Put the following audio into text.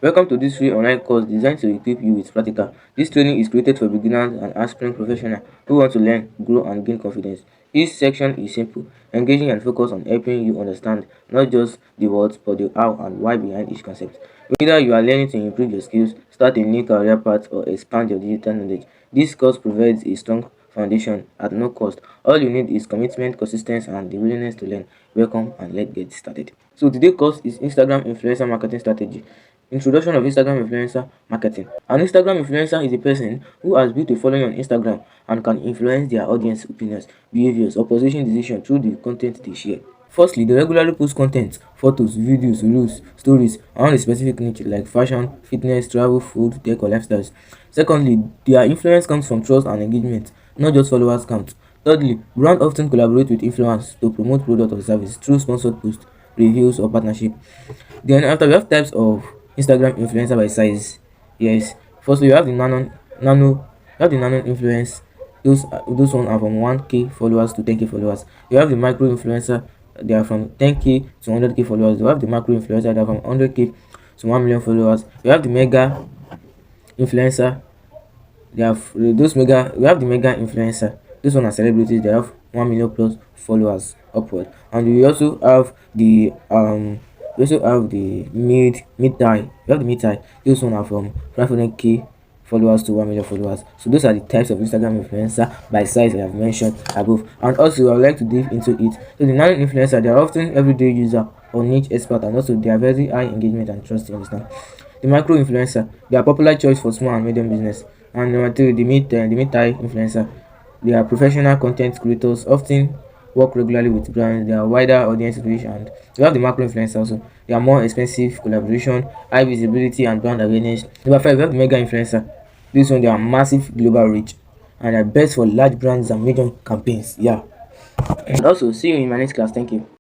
Welcome to this free online course designed to equip you with practical. This training is created for beginners and aspiring professionals who want to learn, grow, and gain confidence. Each section is simple, engaging, and focused on helping you understand not just the words but the how and why behind each concept. Whether you are learning to improve your skills, start a new career path, or expand your digital knowledge, this course provides a strong foundation at no cost. All you need is commitment, consistency, and the willingness to learn. Welcome, and let's get started. So today's course is Instagram influencer marketing strategy. Introduction of Instagram influencer marketing. An Instagram influencer is a person who has built a following on Instagram and can influence their audience opinions, behaviors, or position decisions through the content they share. Firstly, they regularly post content, photos, videos, reels, stories around a specific niche like fashion, fitness, travel, food, tech, or lifestyles. Secondly, their influence comes from trust and engagement, not just followers count. Thirdly, brands often collaborate with influencers to promote product or service through sponsored posts, reviews, or partnership. Then after we have types of Instagram influencer by size. Yes. Firstly, you have the nano. You have the nano influence. Those one are from 1k followers to 10k followers. You have the micro influencer. They are from 10k to 100k followers. You have the macro influencer. They are from 100k to 1 million followers. You have the mega influencer. They have those mega. We have the mega influencer. Those one are celebrities. They have 1 million plus followers upward. And we also have the mid tie. We have the mid tie. Those one are from 500k followers to 1 million followers. So those are the types of Instagram influencer by size I have mentioned above. And also I would like to dive into it. So the nano influencer, they are often everyday user or niche expert, and also they are very high engagement and trust. You understand? The micro influencer, they are popular choice for small and medium business. And number three, the mid tie influencer, they are professional content creators, often work regularly with brands. They are wider audience reach, and we have the macro influencers also. They are more expensive collaboration, high visibility, and brand awareness. Number five, we have the mega influencer. This one, they are massive global reach and are best for large brands and medium campaigns. Yeah. And also, see you in my next class. Thank you.